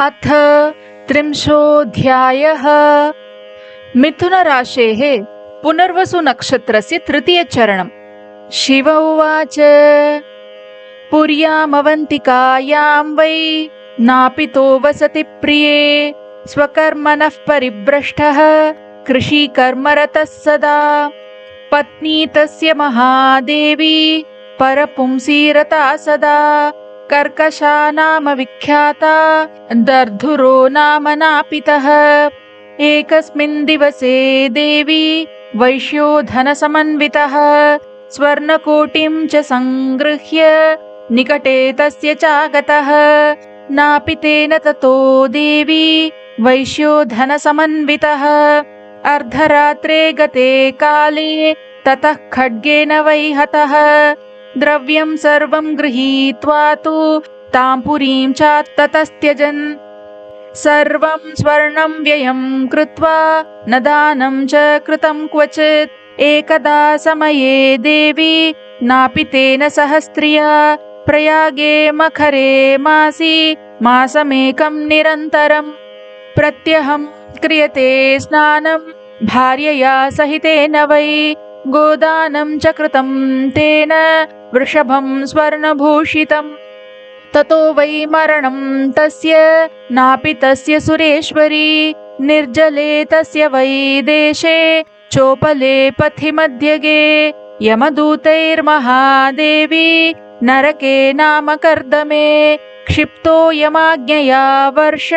अथ त्रिंशोऽध्यायः। मिथुनराशेः पुनर्वसु नक्षत्रस्य तृतीयचरणम्। शिव उवाच पुर्यामवन्तिकायां वै नापितो वसति प्रिये स्वकर्मणः परिभ्रष्टः कृषिकर्मरतः सदा। पत्नी तस्य महादेवी परपुंसीरता सदा। कर्कशा नाम विख्याता दर्धुरो नाम नापितः। एकस्मिन् दिवसे देवी वैश्यो धनसमन्वितः स्वर्णकोटिं च संगृह्य निकटे तस्य चागतः। नापितेन ततो देवी वैश्यो धनसमन्वितः अर्धरात्रे गते काले ततः खड्गेन वै हतः। द्रव्यं सर्वं गृहीत्वा तु तां पुरीं च ततस्त्यजन्। सर्वं स्वर्णं व्ययं कृत्वा न दानं च कृतं क्वचित्। एकदा समये देवी नापितेन सह स्त्रिया प्रयागे मखरे मासी मासमेकं निरन्तरम्। प्रत्यहं क्रियते स्नानं भार्यया सहितेन वै। गोदानं च कृतं तेन वृषभं स्वर्णभूषितम्। ततो वै मरणं तस्य नापितस्य सुरेश्वरी। निर्जले तस्य वै देशे चोपले पथि मध्यगे। यमदूतैर्महादेवी नरके नाम कर्दमे। क्षिप्तो यमाज्ञया वर्ष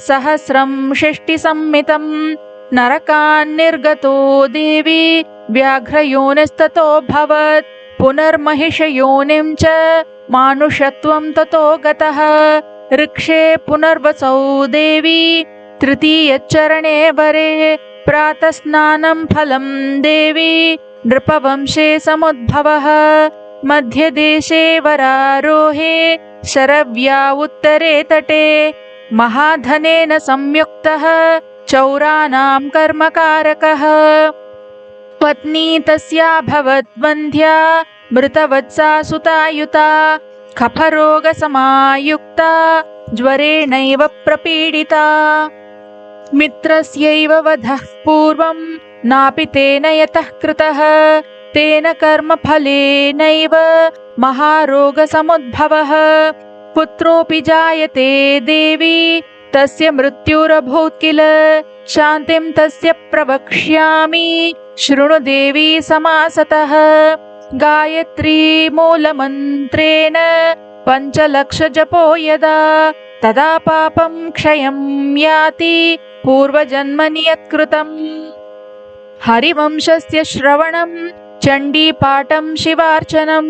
सहस्रं षष्टिसंमितम्। नरकान् निर्गतो देवी व्याघ्रयोनिस्ततोऽभवत्। पुनर्महिषयोनिं च मानुषत्वं ततो गतः। ऋक्षे पुनर्वसौ देवी तृतीयचरणे वरे। प्रातस्नानं फलं देवी नृपवंशे समुद्भवः। मध्यदेशे वरारोहे शरव्या उत्तरे तटे। महाधनेन संयुक्तः चौरानां कर्मकारकः। पत्नी तस्याभवत् वन्ध्या मृतवत्सा सुतायुता। कफरोगसमायुक्ता ज्वरेणैव प्रपीडिता। मित्रस्यैव वधः पूर्वं नापितेन यतः कृतः। तेन कर्मफलेनैव महारोगसमुद्भवः। पुत्रोऽपि जायते देवी तस्य मृत्युरभूत् किल। शान्तिं तस्य प्रवक्ष्यामि शृणु देवी समासतः। गायत्री मूलमन्त्रेण 5,00,000 जपो यदा। तदा पापं क्षयं याति पूर्वजन्मनि यत्कृतम्। हरिवंशस्य श्रवणं चण्डीपाठं शिवार्चनं।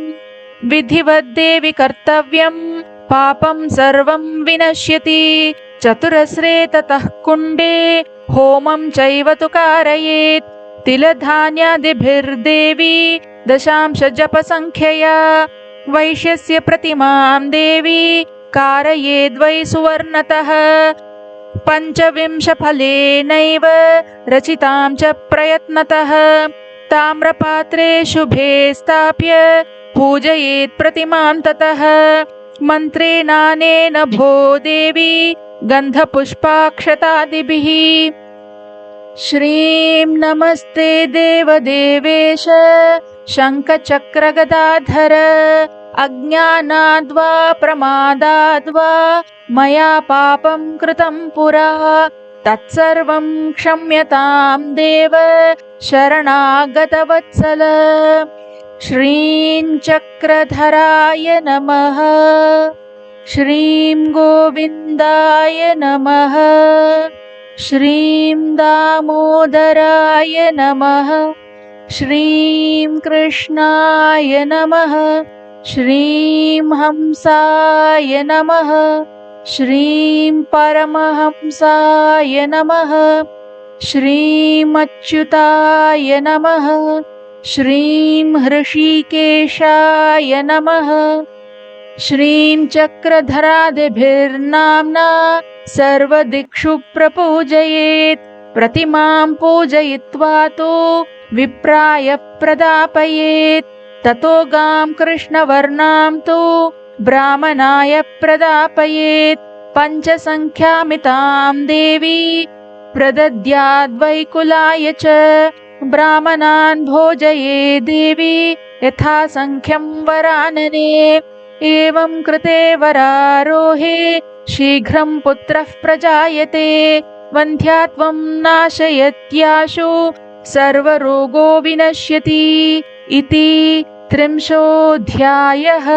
विधिवद्देवि कर्तव्यं पापं सर्वं विनश्यति। चतुरस्रे ततः कुण्डे होमं चैव तु कारयेत्। तिलधान्यादिभिर्देवी दशांशजपसङ्ख्यया। वैश्यस्य प्रतिमां देवी कारयेद्वै सुवर्णतः। 25 रचितां च प्रयत्नतः। ताम्रपात्रे शुभे स्थाप्य पूजयेत् प्रतिमां ततः। मन्त्रेणानेन भो देवी गन्धपुष्पाक्षतादिभिः। श्रीं नमस्ते देवदेवेश शङ्खचक्रगदाधर। अज्ञानाद्वा प्रमादाद्वा मया पापं कृतं पुरा। तत्सर्वं क्षम्यतां देव शरणागतवत्सल। श्रीं चक्रधराय नमः। श्रीं गोविन्दाय नमः। श्रीं दामोदराय नमः। श्रीं कृष्णाय नमः। श्रीं हंसाय नमः। श्रीं परमहंसाय नमः। श्रीं अच्युताय नमः। श्रीं हृषीकेशाय नमः। श्रीं चक्रधरादिभिर्नाम्ना सर्वदिक्षु प्रपूजयेत्। प्रतिमां पूजयित्वा तु विप्राय प्रदापयेत्। ततो गां कृष्णवर्णां तु ब्राह्मणाय प्रदापयेत्। पञ्चसङ्ख्यामितां देवी प्रदद्याद्वैकुलाय च ब्राह्मणान् भोजये देवी यथा सङ्ख्यं वरानने एवं कृते वरारोहे शीघ्रं पुत्रः प्रजायते वन्ध्यात्वं नाशयत्याशु सर्वरोगो विनश्यति इति 30ोऽध्यायः।